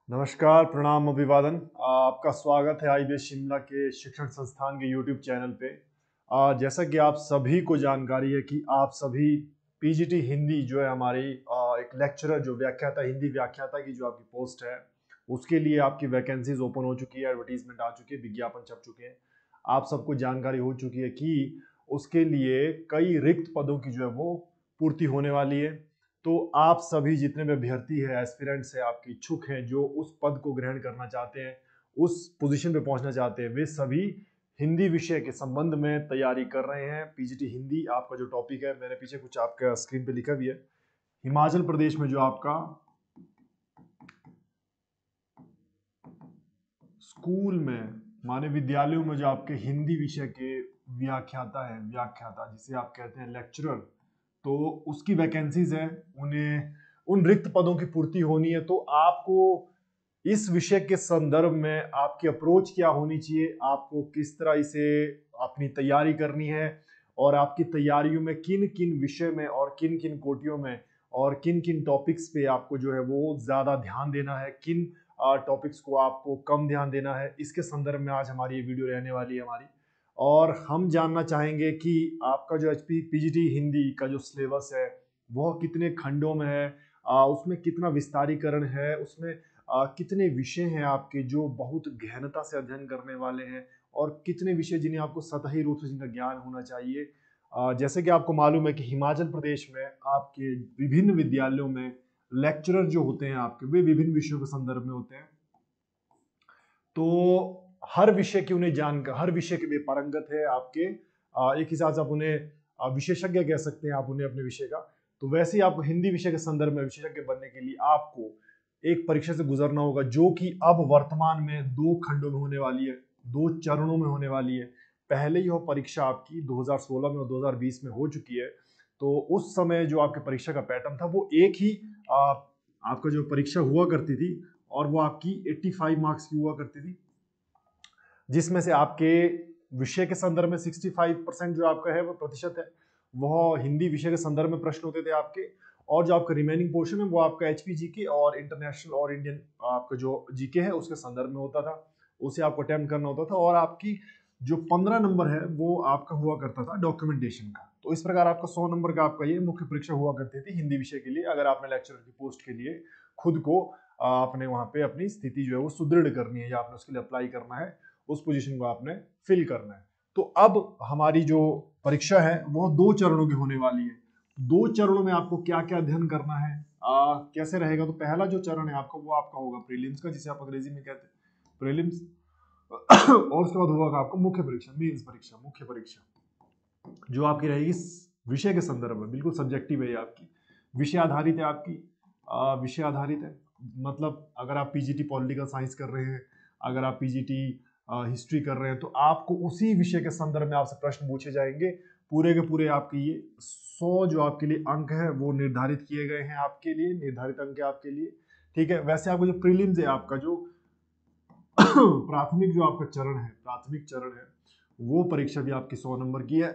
नमस्कार, प्रणाम, अभिवादन। आपका स्वागत है आईबीएस शिमला के शिक्षण संस्थान के यूट्यूब चैनल पे। जैसा कि आप सभी को जानकारी है कि आप सभी पीजीटी हिंदी जो है हमारी एक लेक्चरर जो व्याख्याता हिंदी व्याख्याता की जो आपकी पोस्ट है उसके लिए आपकी वैकेंसीज ओपन हो चुकी है, एडवर्टीजमेंट आ चुकी है, विज्ञापन छप चुके हैं। आप सबको जानकारी हो चुकी है कि उसके लिए कई रिक्त पदों की जो है वो पूर्ति होने वाली है। तो आप सभी जितने भी अभ्यर्थी हैं, एस्पिरेंट्स हैं, आपके इच्छुक हैं जो उस पद को ग्रहण करना चाहते हैं, उस पोजीशन पे पहुंचना चाहते हैं, वे सभी हिंदी विषय के संबंध में तैयारी कर रहे हैं। पीजीटी हिंदी आपका जो टॉपिक है, मैंने पीछे कुछ आपका स्क्रीन पे लिखा भी है। हिमाचल प्रदेश में जो आपका स्कूल में माने विद्यालयों में जो आपके हिंदी विषय के व्याख्याता है, व्याख्याता जिसे आप कहते हैं लेक्चरर, तो उसकी वैकेंसीज है। उन्हें उन रिक्त पदों की पूर्ति होनी है। तो आपको इस विषय के संदर्भ में आपकी अप्रोच क्या होनी चाहिए, आपको किस तरह इसे अपनी तैयारी करनी है और आपकी तैयारियों में किन किन विषय में और किन किन कोटियों में और किन किन टॉपिक्स पे आपको जो है वो ज्यादा ध्यान देना है, किन टॉपिक्स को आपको कम ध्यान देना है, इसके संदर्भ में आज हमारी ये वीडियो रहने वाली है हमारी। और हम जानना चाहेंगे कि आपका जो एचपी पीजीटी हिंदी का जो सिलेबस है वह कितने खंडों में है, उसमें कितना विस्तारीकरण है, उसमें कितने विषय हैं आपके जो बहुत गहनता से अध्ययन करने वाले हैं और कितने विषय जिन्हें आपको सतही रूप से जिनका ज्ञान होना चाहिए। जैसे कि आपको मालूम है कि हिमाचल प्रदेश में आपके विभिन्न विद्यालयों में लेक्चरर जो होते हैं आपके, वे विभिन्न विषयों के संदर्भ में होते हैं। तो हर विषय की उन्हें जानकर, हर विषय के वे पारंगत है आपके। एक हिसाब से आप उन्हें विशेषज्ञ कह सकते हैं, आप उन्हें अपने विषय का। तो वैसे ही आपको हिंदी विषय के संदर्भ में विशेषज्ञ बनने के लिए आपको एक परीक्षा से गुजरना होगा जो कि अब वर्तमान में 2 खंडों में होने वाली है, 2 चरणों में होने वाली है। पहले ही यह परीक्षा आपकी 2016 में और 2020 में हो चुकी है। तो उस समय जो आपके परीक्षा का पैटर्न था वो एक ही आपका जो परीक्षा हुआ करती थी और वो आपकी 85 मार्क्स की हुआ करती थी, जिसमें से आपके विषय के संदर्भ में 65% जो आपका है वो प्रतिशत है, वह हिंदी विषय के संदर्भ में प्रश्न होते थे आपके। और जो आपका रिमेनिंग पोर्शन है वो आपका एचपी जीके और इंटरनेशनल और इंडियन आपका जो जीके है उसके संदर्भ में होता था, उसे आपको अटेम्प्ट करना होता था। और आपकी जो 15 नंबर है वो आपका हुआ करता था डॉक्यूमेंटेशन का। तो इस प्रकार आपका 100 नंबर का आपका ये मुख्य परीक्षा हुआ करती थी हिंदी विषय के लिए, अगर आपने लेक्चरर की पोस्ट के लिए खुद को आपने वहां पे अपनी स्थिति जो है वो सुदृढ़ करनी है या आपने उसके लिए अप्लाई करना है, उस पोजीशन को आपने फिल करना है। तो अब हमारी जो परीक्षा है वो 2 चरणों की होने वाली है। 2 चरणों में आपको क्या क्या अध्ययन करना है, कैसे रहेगा। तो पहला जो चरण है आपका वो आपका होगा प्रीलिम्स का, जिसे आप अंग्रेजी में कहते हैं प्रीलिम्स। और उसके बाद होगा आपको मुख्य परीक्षा, मेंस परीक्षा, मुख्य परीक्षा जो आपकी रहेगी विषय के संदर्भ में, बिल्कुल सब्जेक्टिव है आपकी, विषय आधारित है आपकी। विषय आधारित है मतलब अगर आप पीजीटी पॉलिटिकल साइंस कर रहे हैं, अगर आप पीजीटी हिस्ट्री कर रहे हैं, तो आपको उसी विषय के संदर्भ में आपसे प्रश्न पूछे जाएंगे। पूरे के पूरे आपके ये 100 जो आपके लिए अंक है वो निर्धारित किए गए हैं, आपके लिए निर्धारित अंक है आपके लिए। ठीक है। वैसे आपको जो प्रीलिम्स है, आपका जो प्राथमिक जो आपका चरण है, प्राथमिक चरण है, वो परीक्षा भी आपकी 100 नंबर की है।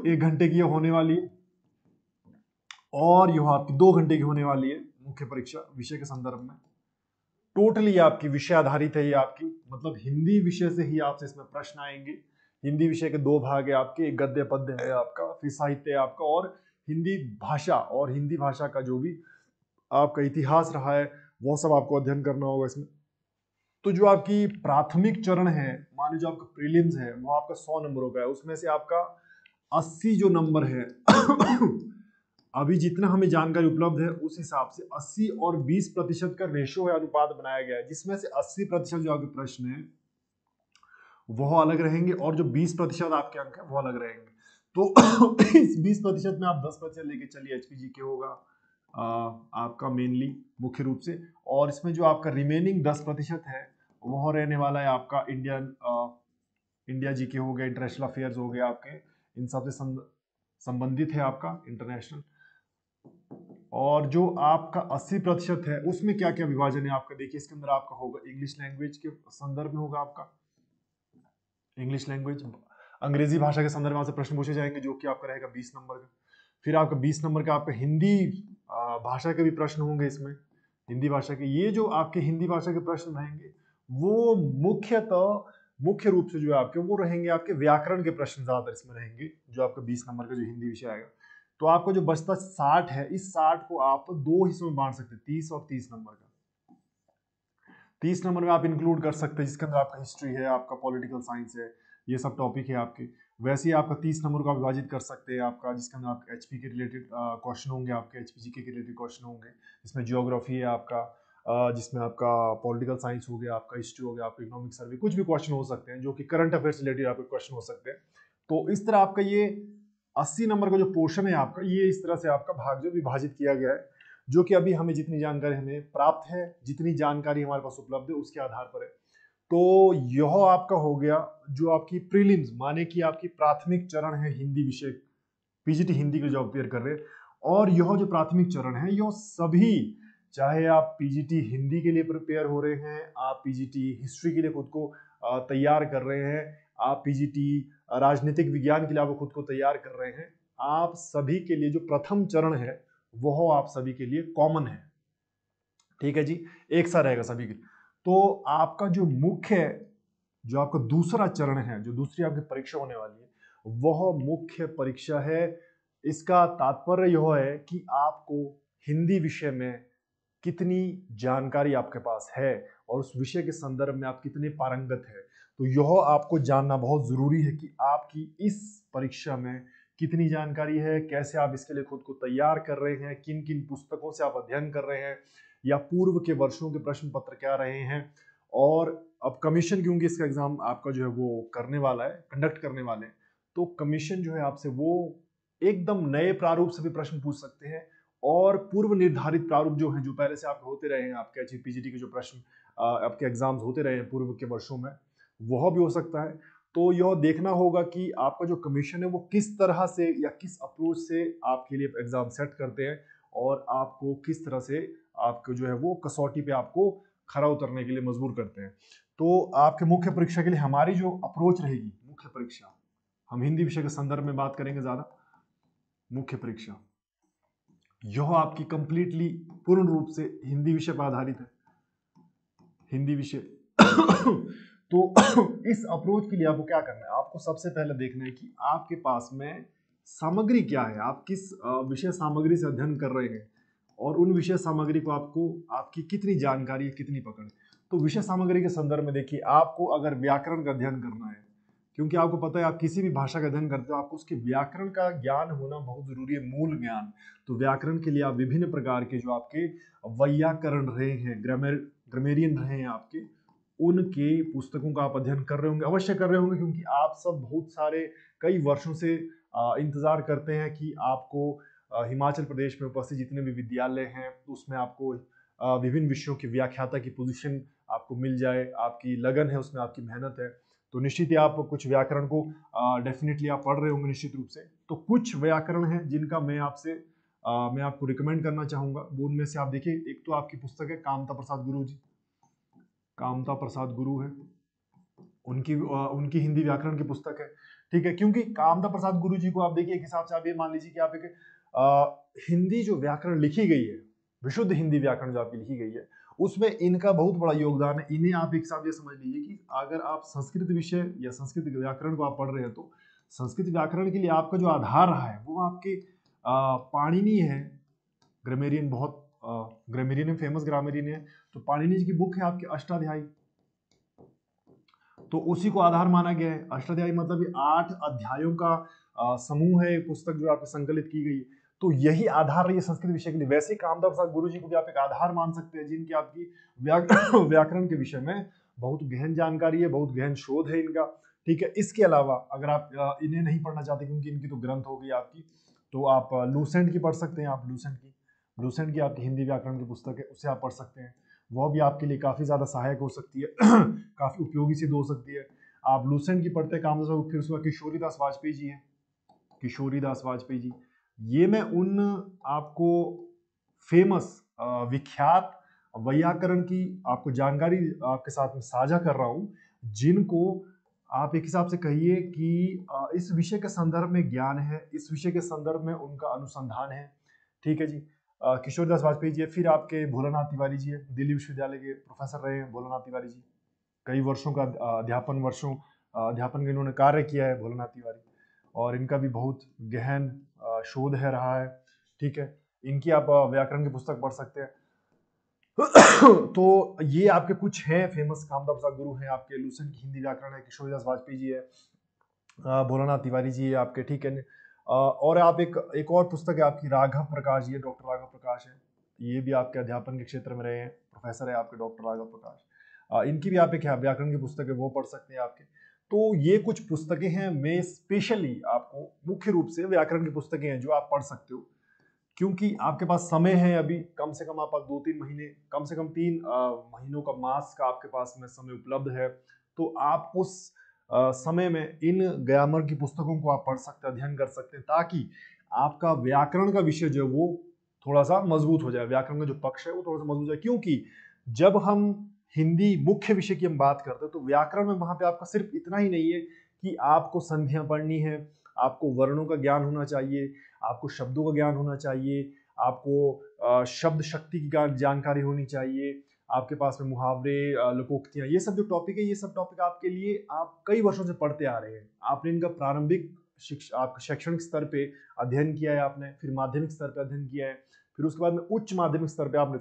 1 घंटे की होने वाली है और यह आपकी 2 घंटे की होने वाली है मुख्य परीक्षा विषय के संदर्भ में। टोटली आपकी विषय आधारित है ये आपकी, मतलब हिंदी विषय से ही आपसे इसमें प्रश्न आएंगे। हिंदी विषय के 2 भाग है आपके, एक गद्य पद्य है आपका, फिर साहित्य है आपका, और हिंदी भाषा और हिंदी भाषा का जो भी आपका इतिहास रहा है वो सब आपको अध्ययन करना होगा इसमें। तो जो आपकी प्राथमिक चरण है, मान लीजिए आपका प्रीलिम्स है वो आपका 100 नंबरों का है, उसमें से आपका 80 जो नंबर है अभी जितना हमें जानकारी उपलब्ध है उस हिसाब से 80 और 20% का रेशो है, अनुपात बनाया गया है, जिसमें से 80% जो आपके प्रश्न है वह अलग रहेंगे और जो 20% आपके अंक है वो अलग रहेंगे। तो इस 20% में आप 10% लेके चलिए, एचपीजी के होगा आपका मेनली मुख्य रूप से। और इसमें जो आपका रिमेनिंग 10% है वह रहने वाला है आपका इंडिया जीके हो गया, इंटरनेशनल अफेयर्स हो गया, आपके इन सबसे संबंधित है आपका इंटरनेशनल। और जो आपका 80% है उसमें क्या क्या विभाजन है आपका, देखिए इसके अंदर आपका होगा इंग्लिश लैंग्वेज के संदर्भ में होगा आपका इंग्लिश लैंग्वेज, अंग्रेजी भाषा के संदर्भ में आपसे प्रश्न पूछे जाएंगे जो कि आपका रहेगा 20 नंबर का। फिर आपका 20 नंबर का आपका हिंदी भाषा के भी प्रश्न होंगे इसमें, हिंदी भाषा के ये जो आपके हिंदी भाषा के प्रश्न रहेंगे वो मुख्य रूप से जो है आपके वो रहेंगे आपके व्याकरण के प्रश्न ज्यादातर इसमें रहेंगे, जो आपका 20 नंबर का जो हिंदी विषय आएगा। तो आपको जो बचता 60 है, इस 60 को आप दो हिस्सों में बांट सकते हैं, 30 और 30 नंबर का। 30 नंबर में आप इंक्लूड कर सकते हैं जिसके अंदर आपका हिस्ट्री है, आपका पॉलिटिकल साइंस है, ये सब टॉपिक है आपके। वैसे ही आपका 30 नंबर को आप विभाजित कर सकते हैं आपका, जिसके अंदर आपके एचपी के रिलेटेड क्वेश्चन होंगे, आपके एचपीजी के रिलेटेड क्वेश्चन होंगे, जिसमें जियोग्राफी है आपका, जिसमें आपका पॉलिटिकल साइंस हो गया, आपका हिस्ट्री हो गया, आपका इकोनॉमिक सर्वे, कुछ भी क्वेश्चन हो सकते हैं जो कि करंट अफेयर्स रिलेटेड आपके क्वेश्चन हो सकते हैं। तो इस तरह आपका ये 80 नंबर का जो पोर्शन है आपका, ये इस तरह से आपका भाग जो विभाजित किया गया है, जो कि अभी हमें जितनी जानकारी हमें प्राप्त है, जितनी जानकारी हमारे पास उपलब्ध है उसके आधार पर है। तो यह आपका हो गया जो आपकी प्रीलिम्स माने कि आपकी प्राथमिक चरण है हिंदी विषय, पीजीटी हिंदी के जो अपेयर कर रहे हैं। और यह जो प्राथमिक चरण है यह सभी, चाहे आप पीजीटी हिंदी के लिए प्रिपेयर हो रहे हैं, आप पीजीटी हिस्ट्री के लिए खुद को तैयार कर रहे हैं, आप पीजीटी राजनीतिक विज्ञान के लिए आप खुद को तैयार कर रहे हैं, आप सभी के लिए जो प्रथम चरण है वह आप सभी के लिए कॉमन है। ठीक है जी, एक सा रहेगा सभी के लिए। तो आपका जो मुख्य, जो आपका दूसरा चरण है, जो दूसरी आपकी परीक्षा होने वाली है, वह मुख्य परीक्षा है। इसका तात्पर्य यह है कि आपको हिंदी विषय में कितनी जानकारी आपके पास है और उस विषय के संदर्भ में आप कितने पारंगत है। तो यह आपको जानना बहुत जरूरी है कि आपकी इस परीक्षा में कितनी जानकारी है, कैसे आप इसके लिए खुद को तैयार कर रहे हैं, किन किन पुस्तकों से आप अध्ययन कर रहे हैं, या पूर्व के वर्षों के प्रश्न पत्र क्या रहे हैं। और अब कमीशन क्योंकि इसका एग्जाम आपका जो है वो करने वाला है, कंडक्ट करने वाले हैं, तो कमीशन जो है आपसे वो एकदम नए प्रारूप से भी प्रश्न पूछ सकते हैं, और पूर्व निर्धारित प्रारूप जो है, जो पहले से आपके होते रहे हैं, आपके एचपीजीटी के जो प्रश्न आपके एग्जाम्स होते रहे हैं पूर्व के वर्षों में, वह भी हो सकता है। तो यह देखना होगा कि आपका जो कमीशन है वो किस तरह से या किस अप्रोच से आपके लिए एग्जाम सेट करते हैं, और आपको किस तरह से आपको जो है वो कसौटी पे आपको खरा उतरने के लिए मजबूर करते हैं। तो आपके मुख्य परीक्षा के लिए हमारी जो अप्रोच रहेगी, मुख्य परीक्षा, हम हिंदी विषय के संदर्भ में बात करेंगे ज्यादा। मुख्य परीक्षा यह आपकी कंप्लीटली पूर्ण रूप से हिंदी विषय पर आधारित है, हिंदी विषय। तो इस अप्रोच के लिए आपको क्या करना है, आपको सबसे पहले देखना है कि आपके पास में सामग्री क्या है, आप किस विषय सामग्री से अध्ययन कर रहे हैं, और उन विषय सामग्री को आपको आपकी कितनी जानकारी है, कितनी पकड़। तो विषय सामग्री के संदर्भ में देखिए, आपको अगर व्याकरण का अध्ययन करना है, क्योंकि आपको पता है आप किसी भी भाषा का अध्ययन करते हो आपको उसके व्याकरण का ज्ञान होना बहुत जरूरी है, मूल ज्ञान। तो व्याकरण के लिए आप विभिन्न प्रकार के जो आपके वैयाकरण रहे हैं, ग्रामेरियन रहे हैं आपके, उनके पुस्तकों का आप अध्ययन कर रहे होंगे, अवश्य कर रहे होंगे, क्योंकि आप सब बहुत सारे कई वर्षों से इंतजार करते हैं कि आपको हिमाचल प्रदेश में उपस्थित जितने भी विद्यालय हैं उसमें आपको विभिन्न विषयों की व्याख्याता की पोजीशन आपको मिल जाए, आपकी लगन है उसमें, आपकी मेहनत है। तो निश्चित ही आप कुछ व्याकरण को डेफिनेटली आप पढ़ रहे होंगे निश्चित रूप से। तो कुछ व्याकरण है जिनका मैं आपको रिकमेंड करना चाहूंगा। वो उनमें से आप देखिए, एक तो आपकी पुस्तक है कामता प्रसाद गुरु जी, कामता प्रसाद गुरु है, उनकी हिंदी व्याकरण की पुस्तक है। ठीक है, क्योंकि कामता प्रसाद गुरु जी को आप देखिए, एक हिसाब से आप ये मान लीजिए कि आप एक हिंदी जो व्याकरण लिखी गई है, विशुद्ध हिंदी व्याकरण जो आपकी लिखी गई है, उसमें इनका बहुत बड़ा योगदान है। इन्हें आप एक हिसाब से समझ लीजिए कि अगर आप संस्कृत विषय या संस्कृत व्याकरण को आप पढ़ रहे हैं, तो संस्कृत व्याकरण के लिए आपका जो आधार रहा है वो आपके पाणिनि है, ग्रामेरियन, बहुत ग्रामेरियन फेमस ग्रामेरियन है। तो पाणिनि जी की बुक है आपके अष्टाध्यायी, तो उसी को आधार माना गया है। अष्टाध्यायी मतलब ये 8 अध्यायों का समूह है, पुस्तक जो आपकी संकलित की गई है। तो यही आधार रही है संस्कृत विषय के लिए। वैसे ही कामता प्रसाद गुरु जी को भी आप एक आधार मान सकते हैं, जिनकी आपकी व्याकरण के विषय में बहुत गहन जानकारी है, बहुत गहन शोध है इनका। ठीक है, इसके अलावा अगर आप इन्हें नहीं पढ़ना चाहते क्योंकि इनकी तो ग्रंथ हो गई आपकी, तो आप लूसेंट की पढ़ सकते हैं। आप लूसेंट की आपकी हिंदी व्याकरण की पुस्तक है, उसे आप पढ़ सकते हैं। वह भी आपके लिए काफी ज्यादा सहायक हो सकती है, काफी उपयोगी सिद्ध हो सकती है। आप लूसेंट की पढ़ते काम, फिर उसके बाद किशोरीदास वाजपेयी जी हैं, किशोरीदास वाजपेयी जी। ये मैं उन आपको फेमस विख्यात वैयाकरण की आपको जानकारी आपके साथ में साझा कर रहा हूं, जिनको आप एक हिसाब से कहिए कि इस विषय के संदर्भ में ज्ञान है, इस विषय के संदर्भ में उनका अनुसंधान है। ठीक है जी। किशोरदास वाजपेयी जी है, फिर आपके भोलानाथ तिवारी जी है, दिल्ली विश्वविद्यालय के प्रोफेसर रहे हैं भोलानाथ तिवारी जी। कई वर्षों का अध्यापन का इन्होंने कार्य किया है भोलानाथ तिवारी, और इनका भी बहुत गहन शोध है रहा है। ठीक है, इनकी आप व्याकरण की पुस्तक पढ़ सकते हैं। तो ये आपके कुछ हैं फेमस, कामदा प्रसाद गुरु हैं आपके, लूसेंट की हिंदी व्याकरण है, किशोरदास वाजपेयी जी है, भोलानाथ तिवारी जी है आपके। ठीक है, और आप एक और पुस्तक है आपकी, राघव प्रकाश जी है, डॉक्टर राघव प्रकाश है, ये भी आपके अध्यापन के क्षेत्र में रहे हैं, प्रोफेसर है आपके डॉक्टर राघव प्रकाश। इनकी भी आप एक व्याकरण की पुस्तक है, वो पढ़ सकते हैं आपके। तो ये कुछ पुस्तकें हैं, मैं स्पेशली आपको मुख्य रूप से व्याकरण की पुस्तकें हैं जो आप पढ़ सकते हो, क्योंकि आपके पास समय है अभी, कम से कम आप 2-3 महीने, कम से कम 3 महीनों का मास का आपके पास में समय उपलब्ध है। तो आप उस समय में इन ग्रामर की पुस्तकों को आप पढ़ सकते हैं, अध्ययन कर सकते हैं, ताकि आपका व्याकरण का विषय जो है वो थोड़ा सा मजबूत हो जाए, व्याकरण का जो पक्ष है वो थोड़ा सा मजबूत हो जाए। क्योंकि जब हम हिंदी मुख्य विषय की हम बात करते हैं तो व्याकरण में वहां पे आपका सिर्फ इतना ही नहीं है कि आपको संधियां पढ़नी है, आपको वर्णों का ज्ञान होना चाहिए, आपको शब्दों का ज्ञान होना चाहिए, आपको शब्द शक्ति की जानकारी होनी चाहिए, आपके पास में मुहावरे, लोकोक्तियां, ये सब जो टॉपिक है, ये सब टॉपिक आपके लिए आप कई वर्षों से पढ़ते आ रहे हैं। आपने इनका प्रारंभिक आपके शैक्षणिक स्तर पे अध्ययन किया है आपने, फिर माध्यमिक स्तर पे अध्ययन किया है, फिर उसके बाद में उच्च माध्यमिक स्तर पे आपने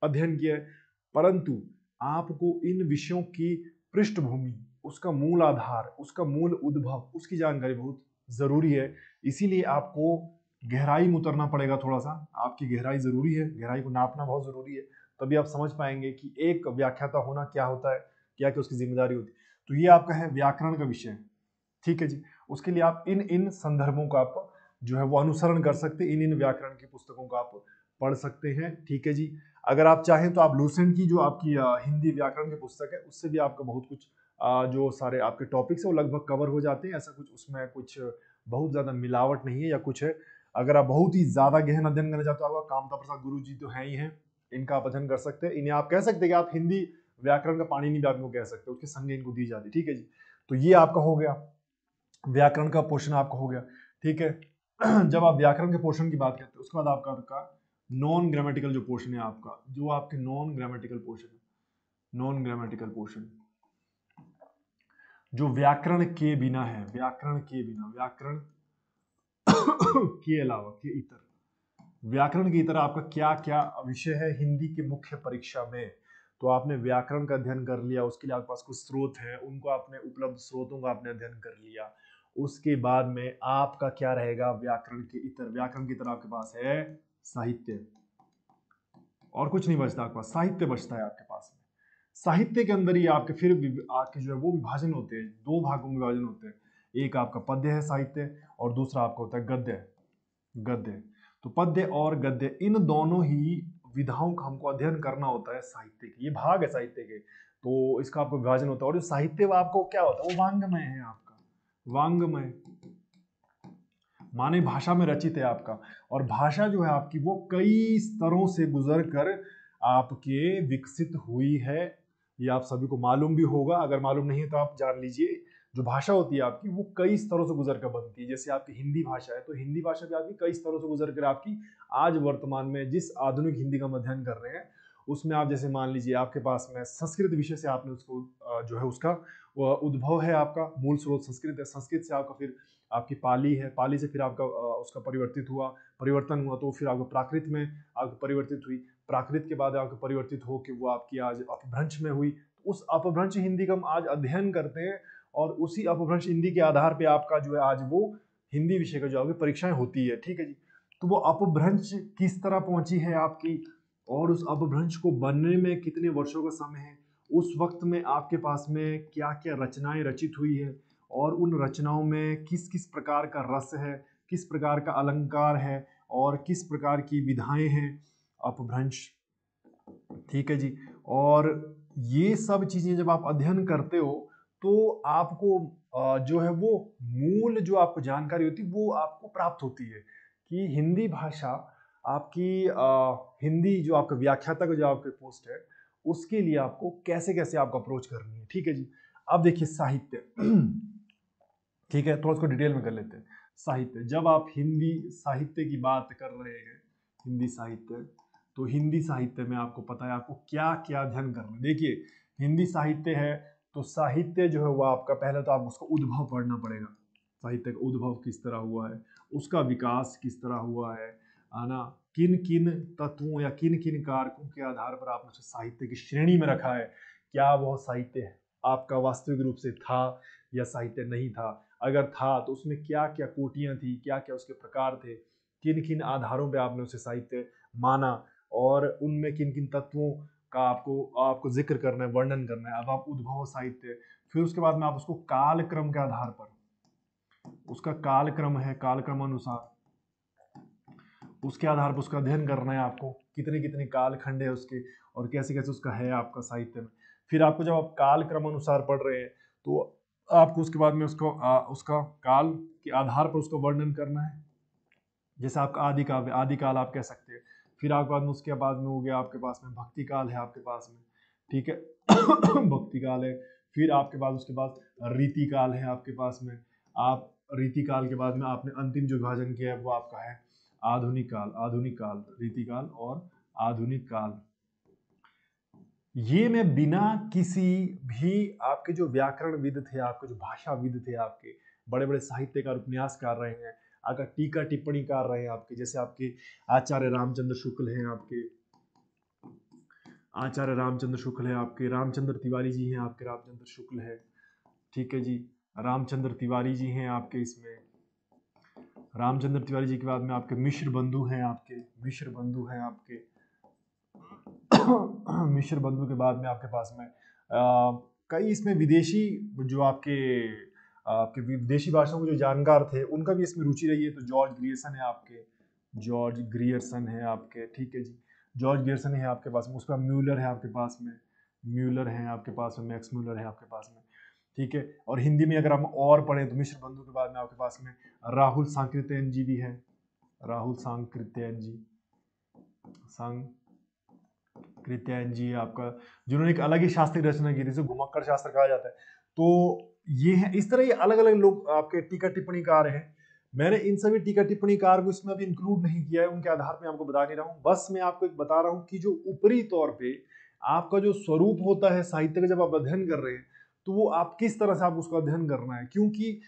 अध्ययन किया है, परंतु आपको इन विषयों की पृष्ठभूमि, उसका मूल आधार, उसका मूल उद्भव, उसकी जानकारी बहुत जरूरी है। इसीलिए आपको गहराई में उतरना पड़ेगा, थोड़ा सा आपकी गहराई जरूरी है, गहराई को नापना बहुत जरूरी है, तभी आप समझ पाएंगे कि एक व्याख्याता होना क्या होता है, क्या क्या उसकी जिम्मेदारी होती है। तो ये आपका है व्याकरण का विषय। ठीक है जी, उसके लिए आप इन इन संदर्भों का आप जो है वो अनुसरण कर सकते हैं, इन इन व्याकरण की पुस्तकों का आप पढ़ सकते हैं। ठीक है जी, अगर आप चाहें तो आप लूसेंट की जो आपकी हिंदी व्याकरण की पुस्तक है, उससे भी आपका बहुत कुछ जो सारे आपके टॉपिक्स है वो लगभग कवर हो जाते हैं। ऐसा कुछ उसमें कुछ बहुत ज्यादा मिलावट नहीं है या कुछ है। अगर आप बहुत ही ज्यादा गहन अध्ययन करना चाहते हो, आपका कामता प्रसाद गुरु जी तो है ही हैं, इनका आप अध्ययन कर सकते हैं। इन्हें आप कह सकते हैं कि आप हिंदी व्याकरण का पाणिनि भी आप इनको कह सकते हो, उसकी संज्ञा इनको दी जाती है। ठीक है जी, तो ये आपका हो गया व्याकरण का पोर्शन, आपका हो गया। ठीक है, जब आप व्याकरण के पोर्शन की बात करते हैं, उसके बाद आपका नॉन ग्रामेटिकल जो पोर्शन है आपका, जो आपके नॉन ग्रामेटिकल पोर्शन है, नॉन ग्रामेटिकल पोर्शन जो व्याकरण के बिना है, व्याकरण के बिना, व्याकरण के अलावा, के इतर, व्याकरण की तरह आपका क्या क्या विषय है हिंदी की मुख्य परीक्षा में। तो आपने व्याकरण का अध्ययन कर लिया, उसके लिए आपके पास कुछ स्रोत है, उनको आपने उपलब्ध स्रोतों का आपने अध्ययन कर लिया। उसके बाद में आपका क्या रहेगा, व्याकरण के इतर, व्याकरण की तरह आपके पास है साहित्य, और कुछ नहीं बचता आपके पास, साहित्य बचता है आपके पास में। साहित्य के अंदर ही आपके फिर आपके जो है वो विभाजन होते हैं, दो भागों में विभाजन होते हैं। एक आपका पद्य है साहित्य, और दूसरा आपका होता है गद्य। गद्य, तो पद्य और गद्य, इन दोनों ही विधाओं का हमको अध्ययन करना होता है साहित्य के, ये भाग है साहित्य के, तो इसका आपको विभाजन होता है। और जो साहित्य आपको क्या होता है, वो वांग्मय है आपका, वांग्मय माने भाषा में रचित है आपका। और भाषा जो है आपकी वो कई स्तरों से गुजर कर आपके विकसित हुई है, ये आप सभी को मालूम भी होगा, अगर मालूम नहीं है तो आप जान लीजिए। जो भाषा होती है आपकी वो कई स्तरों से गुजर कर बनती है। जैसे आपकी हिंदी भाषा है, तो हिंदी भाषा भी आपकी कई स्तरों से गुजर कर आपकी आज वर्तमान में जिस आधुनिक हिंदी का हम अध्ययन कर रहे हैं उसमें आप जैसे मान लीजिए आपके पास में संस्कृत विषय से आपने उसको जो है उसका उद्भव है, आपका मूल स्रोत संस्कृत है, संस्कृत से आपका फिर आपकी पाली है, पाली से फिर आपका उसका परिवर्तन हुआ तो फिर आपको प्राकृत में आपको परिवर्तित हुई, प्राकृत के बाद आपको परिवर्तित हो कि वो आपकी आज अपभ्रंश में हुई। उस अपभ्रंश हिंदी का हम आज अध्ययन करते हैं, और उसी अपभ्रंश हिंदी के आधार पे आपका जो है आज वो हिंदी विषय का जो आपकी परीक्षाएं होती है। ठीक है जी, तो वो अपभ्रंश किस तरह पहुंची है आपकी, और उस अपभ्रंश को बनने में कितने वर्षों का समय है, उस वक्त में आपके पास में क्या क्या रचनाएं रचित हुई है, और उन रचनाओं में किस किस प्रकार का रस है, किस प्रकार का अलंकार है, और किस प्रकार की विधाएं हैं अपभ्रंश। ठीक है जी, और ये सब चीजें जब आप अध्ययन करते हो तो आपको जो है वो मूल जो आपको जानकारी होती है वो आपको प्राप्त होती है कि हिंदी भाषा आपकी हिंदी जो आपका व्याख्याता का जो आपके पोस्ट है उसके लिए आपको कैसे कैसे आपको अप्रोच करनी है। ठीक है जी, अब देखिए साहित्य ठीक है, थोड़ा उसको डिटेल में कर लेते हैं। साहित्य, जब आप हिंदी साहित्य की बात कर रहे हैं, हिंदी साहित्य। तो हिंदी साहित्य में आपको पता है आपको क्या क्या अध्ययन करना है। देखिए हिंदी साहित्य है तो साहित्य जो है वो आपका पहले तो आप उसका उद्भव पढ़ना पड़ेगा। साहित्य का उद्भव किस तरह हुआ है, उसका विकास किस तरह हुआ है ना, किन किन तत्वों या किन किन कारकों के आधार पर आपने उसे साहित्य की श्रेणी में रखा है, क्या वह साहित्य आपका वास्तविक रूप से था या साहित्य नहीं था, अगर था तो उसमें क्या क्या कोटियां थी, क्या क्या उसके प्रकार थे, किन किन आधारों पर आपने उसे साहित्य माना और उनमें किन किन तत्वों का आपको जिक्र करना है, वर्णन करना है। अब आप उद्भव साहित्य, फिर उसके बाद में आप उसको कालक्रम के आधार पर, उसका कालक्रम है, कालक्रम अनुसार उसके आधार पर उसका अध्ययन करना है आपको, कितने कितने कालखंड है उसके और कैसे कैसे उसका है आपका साहित्य में। फिर आपको जब आप कालक्रम अनुसार पढ़ रहे हैं तो आपको उसके बाद में उसका काल के आधार पर उसका वर्णन करना है। जैसे आपका आदि काव्य, आदि काल आप कह सकते हैं। फिर आपके बाद में उसके बाद में हो गया आपके पास में भक्ति काल है आपके पास में, ठीक है भक्ति काल है। फिर आपके पास उसके बाद रीति काल है आपके पास में। आप रीति काल के बाद में आपने अंतिम जो विभाजन किया है वो आपका है आधुनिक काल। आधुनिक काल, रीति काल और आधुनिक काल। ये मैं बिना किसी भी आपके जो व्याकरणविद थे, आपके जो भाषाविद थे, आपके बड़े बड़े साहित्यकार उपन्यासकार रहे हैं, अगर टीका टिप्पणी कर रहे हैं आपके, जैसे आपके आचार्य रामचंद्र शुक्ल हैं, आपके आचार्य रामचंद्र शुक्ल है, आपके रामचंद्र तिवारी जी हैं, आपके रामचंद्र शुक्ल है, ठीक है जी, रामचंद्र तिवारी जी हैं आपके इसमें। रामचंद्र तिवारी जी के बाद में आपके मिश्र बंधु हैं, आपके मिश्र बंधु हैं आपके मिश्र बंधु के बाद में आपके पास में कई इसमें विदेशी जो आपके आपके विदेशी भाषाओं के जो जानकार थे उनका भी इसमें रुचि रही है। तो जॉर्ज ग्रियर्सन है आपके, जॉर्ज ग्रियर्सन है आपके, ठीक है जी, जॉर्ज ग्रियर्सन है आपके पास में। उसका म्यूलर है आपके पास में, म्यूलर है आपके पास में, मैक्स म्यूलर है आपके पास में, ठीक है। और हिंदी में अगर हम और पढ़ें तो मिश्र बंधु के बाद में आपके पास में राहुल सांकृत्यायन जी भी है, राहुल सांकृत्यायन जी, सांकृत्यायन जी आपका, जिन्होंने एक अलग ही शास्त्रीय रचना की थी जिसे घुमक्कड़ शास्त्र कहा जाता है। तो ये है, इस तरह ये अलग अलग लोग आपके टीका टिप्पणीकार हैं। मैंने इन सभी टीका टिप्पणीकार को इसमें अभी इंक्लूड नहीं किया है, उनके आधार पे आपको बता नहीं रहा हूँ। बस मैं आपको एक बता रहा हूँ कि जो ऊपरी तौर पे आपका जो स्वरूप होता है साहित्य का जब आप अध्ययन कर रहे हैं तो वो आप किस तरह से आप उसका अध्ययन करना है, क्योंकि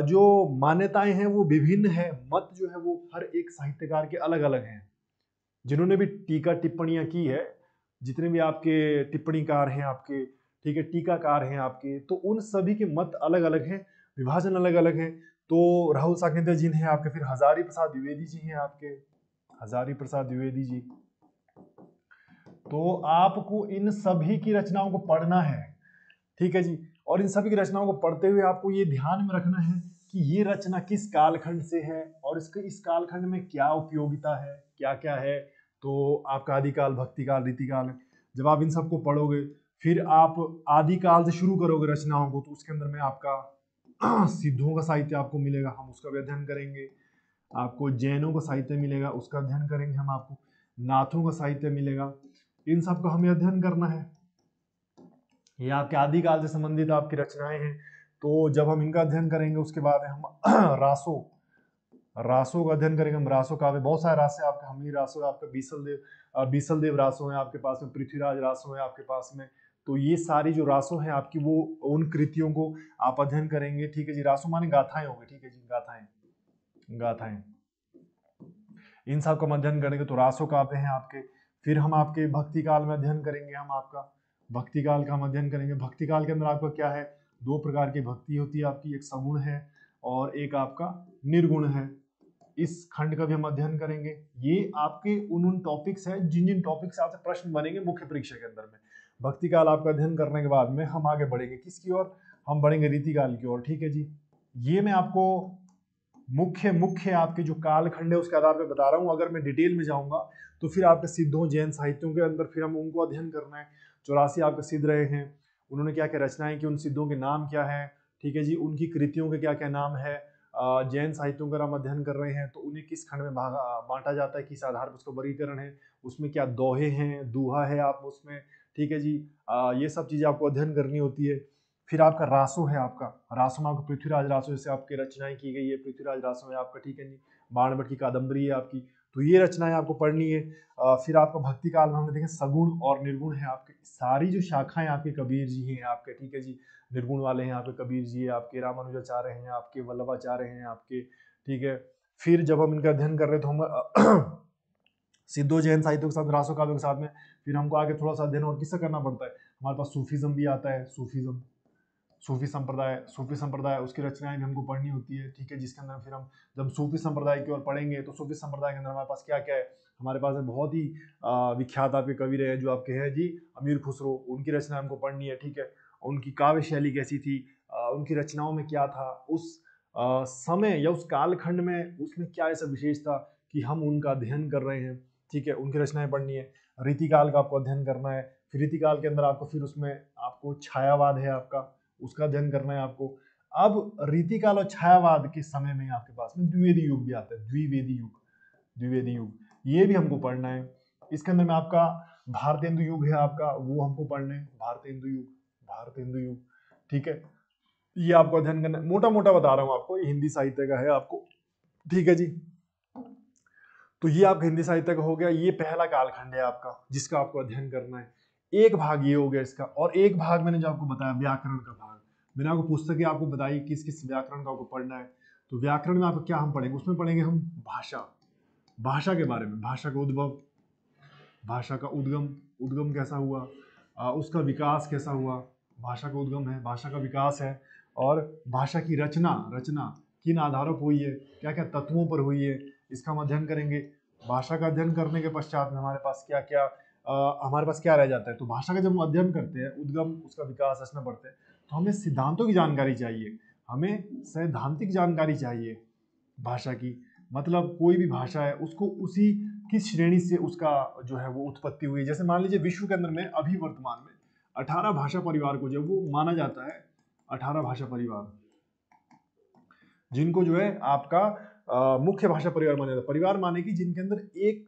जो मान्यताएं हैं वो विभिन्न है, मत जो है वो हर एक साहित्यकार के अलग अलग हैं। जिन्होंने भी टीका टिप्पणियां की है, जितने भी आपके टिप्पणीकार हैं आपके, ठीक है, टीकाकार हैं आपके, तो उन सभी के मत अलग अलग हैं, विभाजन अलग अलग है। तो राहुल सांकृत्यायन जी हैं आपके, फिर हजारी प्रसाद द्विवेदी जी हैं आपके, हजारी प्रसाद द्विवेदी जी। तो आपको इन सभी की रचनाओं को पढ़ना है, ठीक है जी। और इन सभी की रचनाओं को पढ़ते हुए आपको ये ध्यान में रखना है कि ये रचना किस कालखंड से है और इसके इस कालखंड में क्या उपयोगिता है, क्या क्या है। तो आपका आदिकाल, भक्तिकाल, रीतिकाल, जब आप इन सबको पढ़ोगे फिर आप आदिकाल से शुरू करोगे रचनाओं को, तो उसके अंदर में आपका सिद्धों का साहित्य आपको मिलेगा, हम उसका भी अध्ययन करेंगे। आपको जैनों का साहित्य मिलेगा, उसका अध्ययन करेंगे हम। आपको नाथों का साहित्य मिलेगा, इन सब का हमें अध्ययन करना है। ये आपके आदिकाल से संबंधित आपकी रचनाएं हैं। तो जब हम इनका अध्ययन करेंगे उसके बाद हम रासों का अध्ययन करेंगे। हम रासों का बहुत सारे रास है आपके, हमली रासो है आपका, बीसल देव रासो है आपके पास में, पृथ्वीराज रासो है आपके पास में। तो ये सारी जो रासो है आपकी वो उन कृतियों को आप अध्ययन करेंगे, ठीक है जी। रासो माने गाथाएं होंगे, ठीक है जी, गाथाएं, गाथाएं, इन सब का अध्ययन करेंगे। तो रासो काव्य हैं आपके। फिर हम आपके भक्ति काल में अध्ययन करेंगे, हम आपका भक्ति काल का हम अध्ययन करेंगे। भक्ति काल के अंदर आपका क्या है, दो प्रकार की भक्ति होती है आपकी, एक सगुण है और एक आपका निर्गुण है। इस खंड का भी हम अध्ययन करेंगे। ये आपके उन टॉपिक्स हैं जिन टॉपिक से आपसे प्रश्न बनेंगे मुख्य परीक्षा के अंदर में। भक्ति काल आपका अध्ययन करने के बाद में हम आगे बढ़ेंगे किसकी ओर, हम बढ़ेंगे रीति काल की ओर, ठीक है जी। ये मैं आपको मुख्य आपके जो कालखंड है उसके आधार पर बता रहा हूँ। अगर मैं डिटेल में जाऊंगा तो फिर आपके सिद्धों जैन साहित्यों के अंदर फिर हम उनको अध्ययन करना है। 84 आपके सिद्ध रहे हैं, उन्होंने क्या क्या रचनाएं की, उन सिद्धों के नाम क्या है, ठीक है जी, उनकी कृतियों के क्या क्या नाम है। जैन साहित्यों का हम अध्ययन कर रहे हैं तो उन्हें किस खंड में बांटा जाता है, किस आधार पर उसका वर्गीकरण है, उसमें क्या दोहे हैं, दूहा है आप उसमें, ठीक है जी। ये सब चीजें आपको अध्ययन करनी होती है। फिर आपका रासो है, आपका रासो में आपको पृथ्वीराज रासो जैसे आपकी रचनाएं की गई है, पृथ्वीराज रासो है आपका, ठीक है जी। बाणभट्ट की कादम्बरी है आपकी, तो ये रचनाएं आपको पढ़नी है। फिर आपका भक्ति काल में हमने देखे सगुण और निर्गुण है आपके, सारी जो शाखाएं आपके कबीर जी हैं आपके, ठीक है जी, निर्गुण वाले हैं आपके कबीर जी, आपके रामानुजाचार्य हैं आपके, वल्लभाचार्य हैं आपके, ठीक है। फिर जब हम इनका अध्ययन कर रहे तो हम सिद्धो जैन साहित्य के साथ, रासो काव्य के साथ में फिर हमको आगे थोड़ा सा अध्ययन और किसका करना पड़ता है, हमारे पास सूफीज्म भी आता है, सूफीज्म, सूफी संप्रदाय उसकी रचनाएं भी हमको पढ़नी होती है, ठीक है, जिसके अंदर फिर हम जब सूफी संप्रदाय की ओर पढ़ेंगे तो सूफी संप्रदाय के अंदर हमारे पास क्या क्या है, हमारे पास बहुत ही विख्यात आपके कवि रहे जो आपके हैं जी अमीर खुसरो, उनकी रचना हमको पढ़नी है, ठीक है। उनकी काव्य शैली कैसी थी, उनकी रचनाओं में क्या था, उस समय या उस कालखंड में उसमें क्या ऐसा विशेष था कि हम उनका अध्ययन कर रहे हैं, ठीक है, उनकी रचनाएं पढ़नी है। रीतिकाल का आपको अध्ययन करना है, फिर रीतिकाल के अंदर आपको फिर उसमें आपको छायावाद है आपका, उसका अध्ययन करना है आपको। अब रीतिकाल और छायावाद के समय में आपके पास में द्विवेदी युग भी आता है, द्विवेदी युग ये भी हमको पढ़ना है। इसके अंदर में आपका भारतेंदु युग है आपका, वो हमको पढ़ना है, भारतेंदु युग, ठीक है, ये आपको अध्ययन करना है। मोटा मोटा बता रहा हूं आपको, ये हिंदी साहित्य का है आपको, ठीक है जी। तो ये आपका हिंदी साहित्य का हो गया, ये पहला कालखंड है आपका जिसका आपको अध्ययन करना है। एक भाग ये हो गया इसका, और एक भाग मैंने जो आपको बताया व्याकरण का भाग, मैंने आपको पुस्तकें आपको बताई किस किस व्याकरण का आपको पढ़ना है। तो व्याकरण में आपको क्या हम पढ़ेंगे, उसमें पढ़ेंगे हम भाषा के बारे में, भाषा का उद्भव, भाषा का उद्गम कैसा हुआ, उसका विकास कैसा हुआ, भाषा का उद्गम है, भाषा का विकास है, और भाषा की रचना किन आधारों पर हुई है, क्या क्या तत्वों पर हुई है, इसका हम अध्ययन करेंगे। भाषा का अध्ययन करने के पश्चात में हमारे पास क्या क्या हमारे पास क्या रह जाता है, तो भाषा का जब हम अध्ययन करते हैं, उद्गम उसका विकास रचना पढ़ते हैं, तो हमें सिद्धांतों की जानकारी चाहिए, हमें सैद्धांतिक जानकारी चाहिए भाषा की। मतलब कोई भी भाषा है उसको उसी किस श्रेणी से उसका जो है वो उत्पत्ति हुई है। जैसे मान लीजिए विश्व के अंदर में अभी वर्तमान में 18 भाषा परिवार को जो वो माना जाता है, 18 भाषा परिवार जिनको जो है आपका मुख्य भाषा परिवार माना जाता है। परिवार माने कि जिनके अंदर एक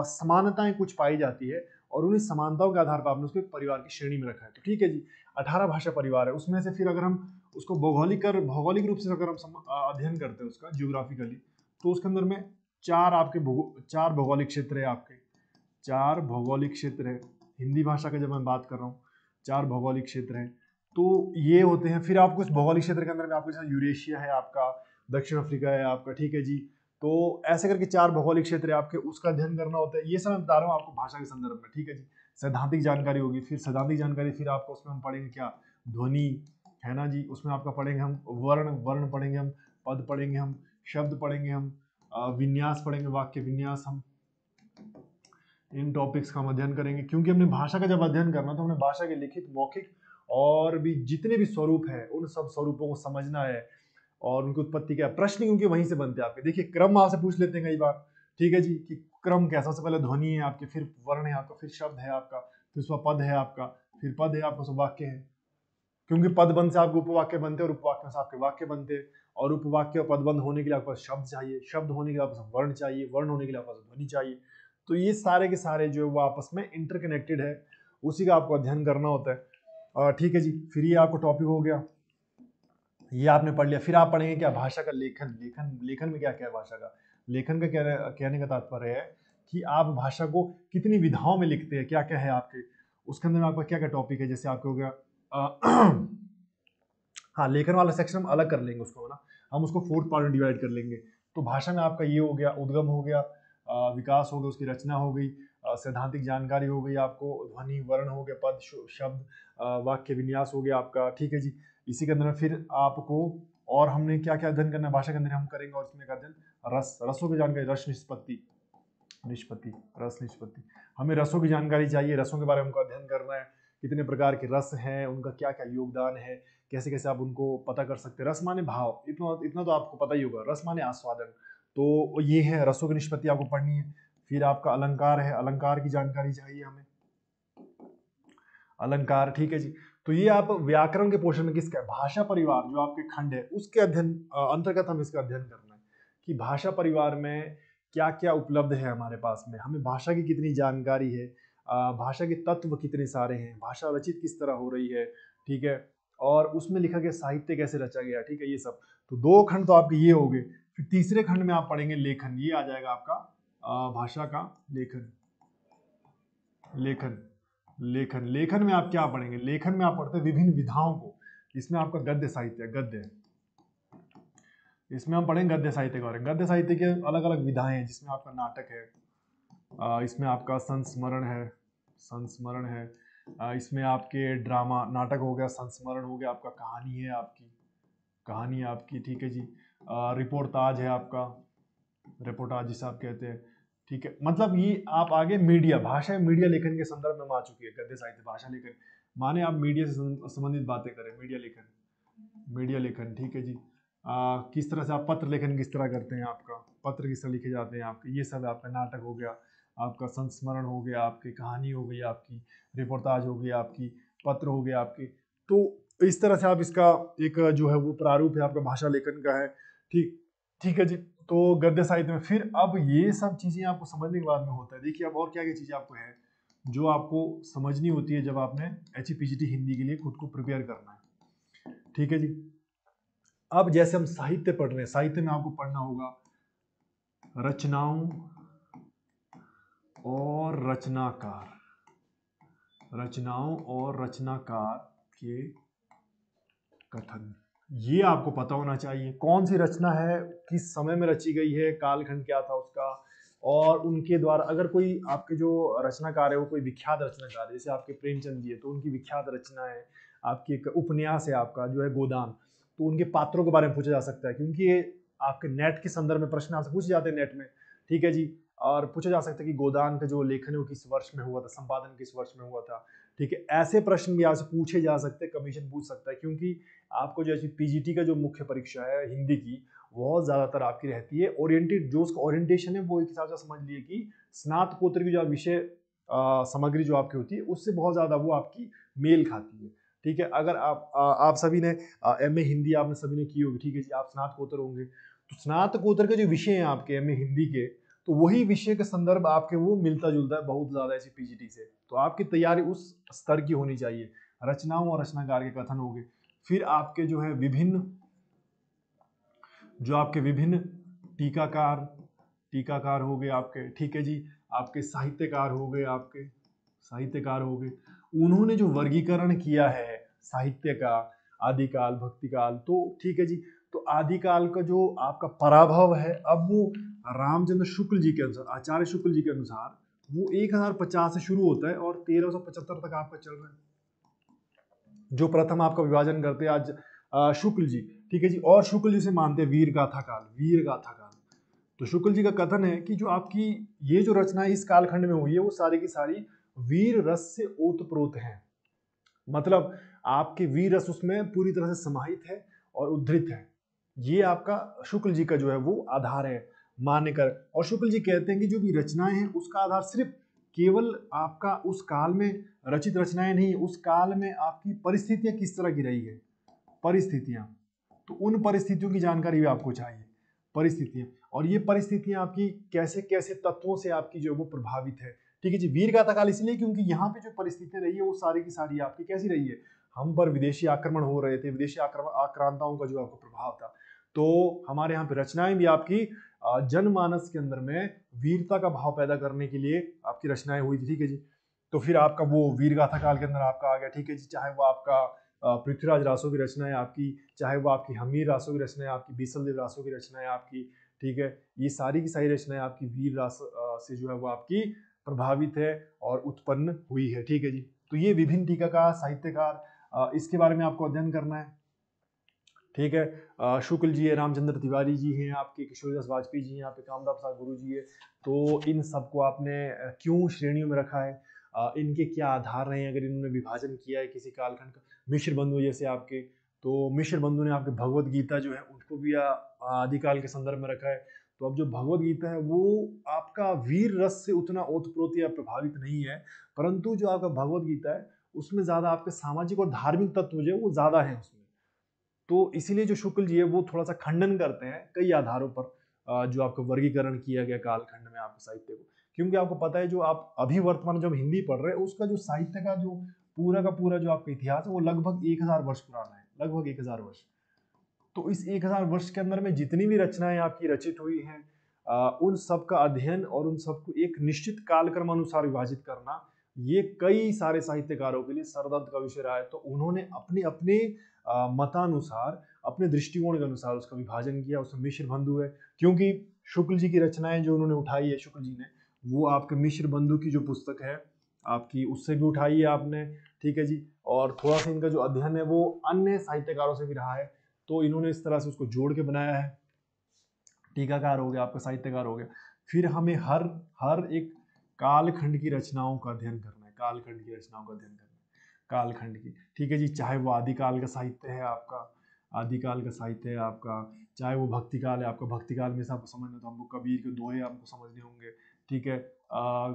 समानताएं कुछ पाई जाती है और उन्हीं समानताओं के आधार पर आपने उसको एक परिवार की श्रेणी में रखा है। तो ठीक है जी, 18 भाषा परिवार है, उसमें से फिर अगर हम उसको भौगोलिक रूप से अगर हम अध्ययन करते हैं उसका जियोग्राफिकली, तो उसके अंदर में चार भौगोलिक क्षेत्र है आपके, 4 भौगोलिक क्षेत्र है। हिंदी भाषा का जब मैं बात कर रहा हूँ 4 भौगोलिक क्षेत्र हैं, तो ये होते हैं। फिर आपको इस भौगोलिक क्षेत्र के अंदर में आपको जैसे यूरेशिया है आपका, दक्षिण अफ्रीका है आपका, ठीक है जी। तो ऐसे करके 4 भौगोलिक क्षेत्र है आपके, उसका अध्ययन करना होता है। ये सब मैं बता रहा हूँ आपको भाषा के संदर्भ में, ठीक है जी। सैद्धांतिक जानकारी होगी, फिर सैद्धांतिक जानकारी फिर आपको उसमें हम पढ़ेंगे क्या, ध्वनि है ना जी, उसमें आपका पढ़ेंगे हम वर्ण पढ़ेंगे हम, पद पढ़ेंगे हम, शब्द पढ़ेंगे हम, विन्यास पढ़ेंगे, वाक्य विन्यास, हम इन टॉपिक्स का हम अध्ययन करेंगे। क्योंकि हमने भाषा का जब अध्ययन करना तो हमने भाषा के लिखित, मौखिक और भी जितने भी स्वरूप है उन सब स्वरूपों को समझना है, और उनकी उत्पत्ति क्या, प्रश्न क्योंकि वहीं से बनते हैं आपके। देखिए क्रम आपसे पूछ लेते हैं कई बार, ठीक है जी, कि क्रम कैसा, सबसे पहले ध्वनि है आपके, फिर वर्ण है आपका, फिर शब्द है आपका, फिर उसका पद है आपका, फिर पद है आपका, वाक्य है। क्योंकि पदबंध से आपके उपवाक्य बनते हैं और उपवाक्य से आपके वाक्य बनते हैं, और उपवाक्य और पदबंध होने के लिए आपके पास शब्द चाहिए, शब्द होने के लिए आपके पास वर्ण चाहिए, वर्ण होने के लिए आपके पास ध्वनि चाहिए। तो ये सारे के सारे जो है वो आपस में इंटरकनेक्टेड है, उसी का आपको अध्ययन करना होता है। ठीक है जी, फिर ये आपको टॉपिक हो गया, ये आपने पढ़ लिया। फिर आप पढ़ेंगे क्या, भाषा का लेखन। लेखन में क्या क्या है भाषा का, लेखन का कहने का तात्पर्य है कि आप भाषा को कितनी विधाओं में लिखते हैं, क्या क्या है आपके, उसके अंदर में आपका क्या क्या टॉपिक है। जैसे आपके हो गया हाँ, लेखन वाला सेक्शन हम अलग कर लेंगे उसको ना, हम उसको 4th पार्ट में डिवाइड कर लेंगे। तो भाषा में आपका ये हो गया, उद्गम हो गया, विकास हो गया, उसकी रचना हो गई, सैद्धांतिक जानकारी हो गई आपको, ध्वनि वर्ण हो गया, पद शब्द, वाक्य विन्यास हो गया आपका, ठीक है जी। इसी के अंदर में फिर आपको और हमने क्या क्या अध्ययन करना है भाषा के अंदर हम करेंगे, और इसमें अध्ययन रसों की जानकारी, रस निष्पत्ति, रस निष्पत्ति, हमें रसों की जानकारी चाहिए, रसों के बारे में हमको अध्ययन करना है, कितने प्रकार के रस हैं, उनका क्या क्या योगदान है, कैसे कैसे आप उनको पता कर सकते हैं। रस माने भाव, इतना तो आपको पता ही होगा, रस माने आस्वादन, तो ये है रसों की निष्पत्ति आपको पढ़नी है। फिर आपका अलंकार है, अलंकार की जानकारी चाहिए हमें, अलंकार, ठीक है जी। तो ये आप व्याकरण के पोर्शन में किसका है, भाषा परिवार जो आपके खंड है उसके अध्ययन अंतर्गत हम इसका अध्ययन करना है कि भाषा परिवार में क्या क्या उपलब्ध है हमारे पास में, हमें भाषा की कितनी जानकारी है, भाषा के तत्व कितने सारे हैं, भाषा रचित किस तरह हो रही है, ठीक है, और उसमें लिखा गया साहित्य कैसे रचा गया, ठीक है, ये सब। तो 2 खंड तो आपके ये हो गए। फिर तीसरे खंड में आप पढ़ेंगे लेखन, ये आ जाएगा आपका भाषा का लेखन। लेखन लेखन लेखन में आप क्या पढ़ेंगे? लेखन में आप पढ़ते हैं विभिन्न विधाओं को। इसमें आपका गद्य साहित्य, गद्य, इसमें हम पढ़ेंगे गद्य साहित्य के बारे में। गद्य साहित्य के अलग अलग विधाएं हैं, जिसमें आपका नाटक है, इसमें आपका संस्मरण है, संस्मरण है, इसमें आपके ड्रामा, नाटक हो गया, संस्मरण हो गया, आपका कहानी है, आपकी कहानी है आपकी, ठीक है जी। रिपोर्टाज है आपका, रिपोर्टाज जिसे आप कहते हैं, ठीक है। मतलब ये आप आगे मीडिया, भाषा मीडिया लेखन के संदर्भ में आ चुकी है गद्य साहित्य, भाषा लेखन माने आप मीडिया से संबंधित बातें करें, मीडिया लेखन, मीडिया लेखन, ठीक है जी। किस तरह से आप पत्र लेखन किस तरह करते हैं, आपका पत्र किस तरह लिखे जाते हैं आपके, ये सब आपका नाटक हो गया, आपका संस्मरण हो गया, आपकी कहानी हो गई, आपकी रिपोर्टाज हो गई, आपकी पत्र हो गया आपके। तो इस तरह से आप इसका एक जो है वो प्रारूप है आपका भाषा लेखन का है, ठीक ठीक है जी। तो गद्य साहित्य में फिर अब ये सब चीजें आपको समझने के बाद में होता है। देखिए अब और क्या क्या चीजें आपको है जो आपको समझनी होती है जब आपने HPGT हिंदी के लिए खुद को प्रिपेयर करना है, ठीक है जी। अब जैसे हम साहित्य पढ़ रहे हैं, साहित्य में आपको पढ़ना होगा रचनाओं और रचनाकार, रचनाओं और रचनाकार के कथन, ये आपको पता होना चाहिए। कौन सी रचना है, किस समय में रची गई है, कालखंड क्या था उसका, और उनके द्वारा अगर कोई आपके जो रचनाकार है वो कोई विख्यात रचनाकार है, जैसे आपके प्रेमचंद जी है तो उनकी विख्यात रचना है, आपकी एक उपन्यास है आपका जो है गोदान, तो उनके पात्रों के बारे में पूछा जा सकता है, क्योंकि ये आपके नेट के संदर्भ में प्रश्न आपसे पूछे जाते हैं नेट में, ठीक है जी। और पूछा जा सकता है कि गोदान का जो लेखन है वो किस वर्ष में हुआ था, संपादन किस वर्ष में हुआ था, ठीक है। ऐसे प्रश्न भी आपसे पूछे जा सकते हैं, कमीशन पूछ सकता है, क्योंकि आपको जो PGT का जो मुख्य परीक्षा है हिंदी की, बहुत ज़्यादातर आपकी रहती है ओरिएंटेड, जो उसका ओरिएंटेशन है वो एक हिसाब से समझ लिए कि स्नातकोत्तर की जो विषय सामग्री जो आपकी होती है उससे बहुत ज़्यादा वो आपकी मेल खाती है, ठीक है। अगर आप सभी ने MA हिंदी आपने सभी ने की होगी, ठीक है जी, आप स्नातकोत्तर होंगे, तो स्नातकोत्तर के जो विषय हैं आपके MA हिंदी के, तो वही विषय का संदर्भ आपके वो मिलता जुलता है बहुत ज़्यादा ऐसी PGT से, तो आपकी तैयारी उस स्तर की होनी चाहिए। रचनाओं और रचनाकार के कथन हो गए, फिर आपके जो है विभिन्न, जो आपके विभिन्न टीकाकार, टीकाकार हो गए आपके, ठीक है जी। आपके साहित्यकार हो गए, आपके साहित्यकार हो गए, उन्होंने जो वर्गीकरण किया है साहित्य का, आदिकाल, भक्तिकाल, तो ठीक है जी। तो आदिकाल का जो आपका पराभव है, अब वो रामचंद्र शुक्ल जी के अनुसार, आचार्य शुक्ल जी के अनुसार वो 1050 से शुरू होता है और 1375 तक आपका चल रहा है। जो प्रथम आपका विभाजन करते हैं आज शुक्ल जी, ठीक है जी। और शुक्ल जी से मानते हैं वीर गाथा काल, वीर गाथा काल। तो शुक्ल जी का कथन है कि जो आपकी ये जो रचना इस कालखंड में हुई है वो सारी की सारी वीर रस से ओतप्रोत है, मतलब आपके वीर रस उसमें पूरी तरह से समाहित है और उद्धृत है। ये आपका शुक्ल जी का जो है वो आधार है मान्य कर। और शुक्ल जी कहते हैं कि जो भी रचनाएं हैं उसका आधार सिर्फ केवल आपका उस काल में रचित रचनाएं नहीं, उस काल में आपकी परिस्थितियां किस तरह की रही है, परिस्थितियां, तो उन परिस्थितियों की जानकारी भी आपको चाहिए, परिस्थितियां, और ये परिस्थितियां आपकी कैसे कैसे तत्वों से आपकी जो वो प्रभावित है, ठीक है जी। वीर गाथा काल इसलिए क्योंकि यहाँ पे जो परिस्थितियां रही है वो सारी की सारी आपकी कैसी रही है, हम पर विदेशी आक्रमण हो रहे थे, विदेशी आक्रांताओं का जो आपको प्रभाव था, तो हमारे यहाँ पे रचनाएं भी आपकी जनमानस के अंदर में वीरता का भाव पैदा करने के लिए आपकी रचनाएं हुई थी, ठीक है जी। तो फिर आपका वो वीर गाथा काल के अंदर आपका आ गया, ठीक है जी। चाहे वो आपका पृथ्वीराज रासो की रचनाएं आपकी, चाहे वो आपकी हमीर रासो की रचनाएं आपकी, बीसल देव रासो की रचनाएं आपकी, ठीक है, ये सारी की सारी रचनाएं आपकी वीर रास से जो है वो आपकी प्रभावित है और उत्पन्न हुई है, ठीक है जी। तो ये विभिन्न टीकाकार, साहित्यकार, इसके बारे में आपको अध्ययन करना है, ठीक है। शुक्ल जी है, रामचंद्र तिवारी जी हैं, आपके किशोरदास वाजपेयी जी हैं, यहाँ पे कामदा प्रसाद गुरु जी है। तो इन सबको आपने क्यों श्रेणियों में रखा है, इनके क्या आधार रहे हैं, अगर इन्होंने विभाजन किया है किसी कालखंड का। मिश्र बंधु जैसे आपके, तो मिश्र बंधु ने आपके भगवत गीता जो है उसको भी आदिकाल के संदर्भ में रखा है। तो अब जो भगवत गीता है वो आपका वीर रस से उतना ओतप्रोत या प्रभावित नहीं है, परंतु जो आपका भगवत गीता है उसमें ज्यादा आपके सामाजिक और धार्मिक तत्व जो है वो ज्यादा है उसमें। तो इसीलिए जो शुक्ल जी है वो थोड़ा सा खंडन करते हैं कई आधारों पर, जो आपका वर्गीकरण किया गया कालखंड में आपके साहित्य को, क्योंकि आपको पता है जो आप अभी वर्तमान जब हिंदी पढ़ रहे हैं उसका जो साहित्य का जो पूरा का पूरा जो आपका इतिहास है वो लगभग 1000 वर्ष पुराना है, लगभग 1000 वर्ष। तो इस 1000 वर्ष के अंदर में जितनी भी रचनाएं आपकी रचित हुई हैं, उन सब का अध्ययन और उन सबको एक निश्चित कालक्रम अनुसार विभाजित करना, ये कई सारे साहित्यकारों के लिए सरदर्द का विषय रहा है। तो उन्होंने अपने अपने मतानुसार, अपने दृष्टिकोण के अनुसार उसका विभाजन किया, उसमें मिश्र बंधु है। क्योंकि शुक्ल जी की रचनाएं जो उन्होंने उठाई है, शुक्ल जी ने, वो आपके मिश्र बंधु की जो पुस्तक है आपकी, उससे भी उठाई है आपने, ठीक है जी। और थोड़ा सा इनका जो अध्ययन है वो अन्य साहित्यकारों से भी रहा है, तो इन्होंने इस तरह से उसको जोड़ के बनाया है। टीकाकार हो गया, आपका साहित्यकार हो गया। फिर हमें हर हर एक कालखंड की रचनाओं का अध्ययन करना है, कालखंड की रचनाओं का अध्ययन करना है, कालखंड की, ठीक है जी। चाहे वो आदिकाल का साहित्य है आपका, आदिकाल का साहित्य है आपका, चाहे वो भक्ति काल है आपका, भक्ति काल में से आपको समझना, तो हमको कबीर के दोहे आपको समझने होंगे, ठीक है।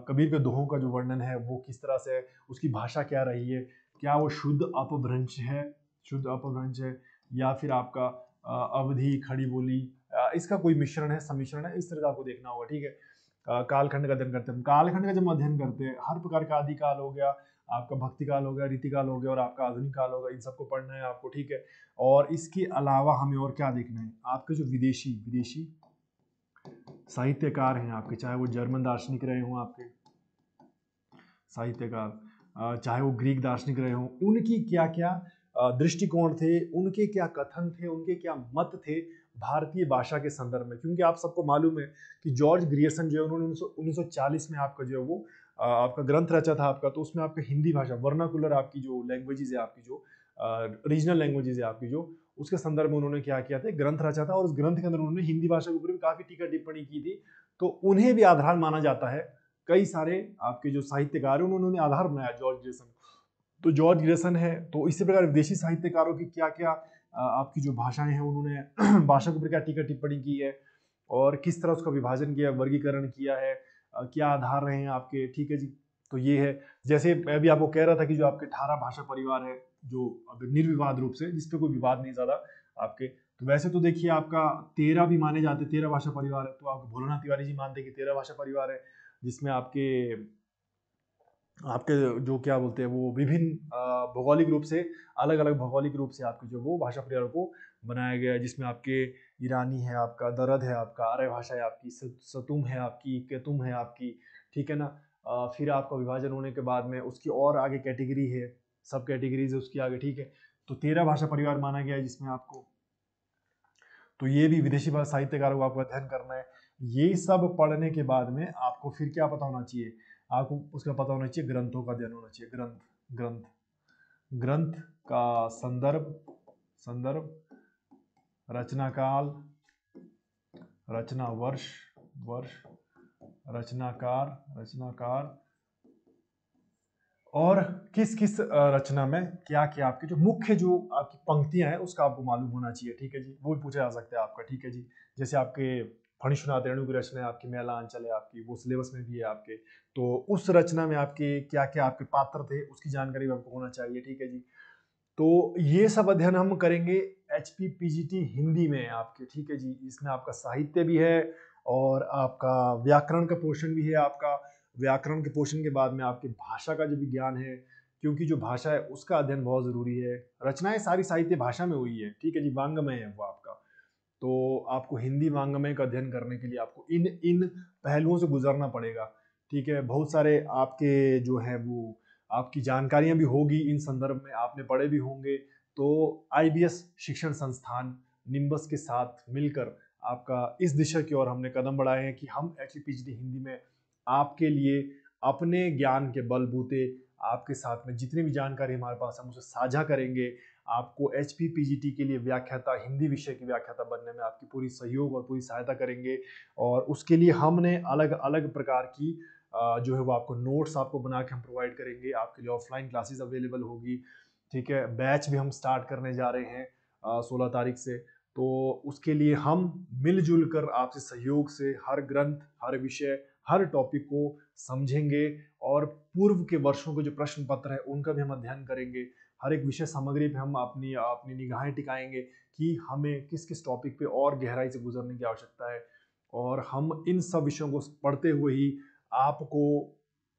कबीर के दोहों का जो वर्णन है वो किस तरह से है, उसकी भाषा क्या रही है, क्या वो शुद्ध अपभ्रंश है, शुद्ध अपभ्रंश है, या फिर आपका अवधि, खड़ी बोली, इसका कोई मिश्रण है, सम्मिश्रण है, इस तरह का आपको देखना होगा, ठीक है। कालखंड का अध्ययन करते हैं हम, कालखंड का जब हम अध्ययन करते हैं, हर प्रकार का आदि काल हो गया आपका, भक्ति काल हो गया, रीति काल हो गया, और आपका आधुनिक काल होगा, इन सबको पढ़ना है आपको, ठीक है। और इसके अलावा हमें और क्या देखना है, आपके जो विदेशी विदेशी साहित्यकार हैं आपके, चाहे वो जर्मन दार्शनिक रहे हों आपके साहित्यकार, चाहे वो ग्रीक दार्शनिक रहे हों, उनकी क्या क्या दृष्टिकोण थे, उनके क्या कथन थे, उनके क्या मत थे भारतीय भाषा के संदर्भ में। क्योंकि आप सबको मालूम है कि जॉर्ज ग्रियर्सन जो है, उन्होंने 1940 में आपका जो है वो आपका ग्रंथ रचा था आपका, तो उसमें आपका हिंदी भाषा, वर्नाकुलर आपकी जो लैंग्वेजेस है आपकी, जो रीजनल लैंग्वेजेस है आपकी, जो उसके संदर्भ में उन्होंने क्या किया था, ग्रंथ रचा था, और उस ग्रंथ के अंदर उन्होंने हिंदी भाषा के ऊपर भी काफी टीका टिप्पणी की थी। तो उन्हें भी आधार माना जाता है, कई सारे आपके जो साहित्यकार हैं उन्होंने आधार बनाया जॉर्ज ग्रियर्सन। तो जॉर्ज ग्रियर्सन है, तो इसी प्रकार विदेशी साहित्यकारों की क्या क्या आपकी जो भाषाएं हैं, उन्होंने भाषा के ऊपर क्या टीका टिप्पणी की है, और किस तरह उसका विभाजन किया, वर्गीकरण किया है, क्या आधार रहे हैं आपके, ठीक है जी। तो ये है, जैसे मैं भी आपको कह रहा था कि जो आपके 18 भाषा परिवार है, जो अब निर्विवाद रूप से, जिसपे कोई विवाद नहीं ज्यादा आपके, तो वैसे तो देखिए आपका 13 भी माने जाते, 13 भाषा परिवार है, तो आपको भोलानाथ तिवारी जी मानते हैं कि 13 भाषा परिवार है, जिसमें आपके आपके जो क्या बोलते हैं वो विभिन्न भौगोलिक रूप से, अलग अलग भौगोलिक रूप से आपके जो वो भाषा परिवार को बनाया गया है, जिसमें आपके ईरानी है आपका, दरद है आपका, आर्य भाषा है आपकी, सतुम है आपकी, केतुम है आपकी, ठीक है ना। फिर आपका विभाजन होने के बाद में उसकी और आगे कैटेगरी है, सब कैटेगरीज है उसकी आगे, ठीक है। तो 13 भाषा परिवार माना गया है जिसमें आपको, तो ये भी विदेशी भाषा साहित्यकारों को आपको अध्ययन करना है। ये सब पढ़ने के बाद में आपको फिर क्या पता होना चाहिए, आपको उसका पता होना चाहिए, ग्रंथों का अध्ययन होना चाहिए, ग्रंथ ग्रंथ ग्रंथ का संदर्भ, संदर्भ, रचना काल, रचना वर्ष, वर्ष, रचनाकार, रचनाकार, और किस किस रचना में क्या क्या आपकी जो मुख्य जो आपकी पंक्तियां हैं उसका आपको मालूम होना चाहिए, ठीक है जी। वो भी पूछा जा सकता है आपका, ठीक है जी। जैसे आपके फणिश्वनाथ रेणु की रचना है आपकी, मेला अंचल है आपकी, वो सिलेबस में भी है आपके, तो उस रचना में आपके क्या क्या आपके पात्र थे उसकी जानकारी भी आपको होना चाहिए, ठीक है जी। तो ये सब अध्ययन हम करेंगे HPPGT हिंदी में आपके, ठीक है जी। इसमें आपका साहित्य भी है, और आपका व्याकरण का पोर्शन भी है आपका, व्याकरण के पोर्शन के बाद में आपकी भाषा का जो विज्ञान है, क्योंकि जो भाषा है उसका अध्ययन बहुत जरूरी है। रचनाएं सारी साहित्य भाषा में हुई है, ठीक है जी, वांग्मय है वो आपका। तो आपको हिंदी वांग्मय का अध्ययन करने के लिए आपको इन इन पहलुओं से गुजरना पड़ेगा, ठीक है। बहुत सारे आपके जो है वो आपकी जानकारियां भी होगी इन संदर्भ में, आपने पढ़े भी होंगे। तो IBS शिक्षण संस्थान निम्बस के साथ मिलकर आपका इस दिशा की ओर हमने कदम बढ़ाए हैं कि हम HPPGT हिंदी में आपके लिए अपने ज्ञान के बलबूते आपके साथ में जितनी भी जानकारी हमारे पास हम उसे साझा करेंगे। आपको HPPGT के लिए व्याख्याता, हिंदी विषय की व्याख्याता बनने में आपकी पूरी सहयोग और पूरी सहायता करेंगे। और उसके लिए हमने अलग अलग प्रकार की जो है वो आपको नोट्स आपको बना के हम प्रोवाइड करेंगे, आपके लिए ऑफलाइन क्लासेस अवेलेबल होगी, ठीक है। बैच भी हम स्टार्ट करने जा रहे हैं 16 तारीख से। तो उसके लिए हम मिलजुल कर आपसे सहयोग से हर ग्रंथ, हर विषय, हर टॉपिक को समझेंगे, और पूर्व के वर्षों के जो प्रश्न पत्र है उनका भी हम अध्ययन करेंगे। हर एक विषय सामग्री पे हम अपनी अपनी निगाहें टिकाएंगे कि हमें किस किस टॉपिक पे और गहराई से गुजरने की आवश्यकता है, और हम इन सब विषयों को पढ़ते हुए ही आपको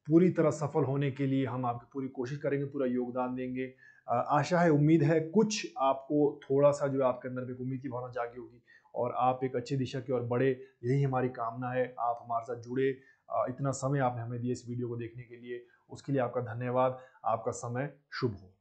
पूरी तरह सफल होने के लिए हम आपकी पूरी कोशिश करेंगे, पूरा योगदान देंगे। आशा है, उम्मीद है कुछ आपको थोड़ा सा जो आपके अंदर एक उम्मीद की भावना जागी होगी, और आप एक अच्छी दिशा की ओर बढ़े, यही हमारी कामना है। आप हमारे साथ जुड़े, इतना समय आपने हमें दिया इस वीडियो को देखने के लिए, उसके लिए आपका धन्यवाद। आपका समय शुभ हो।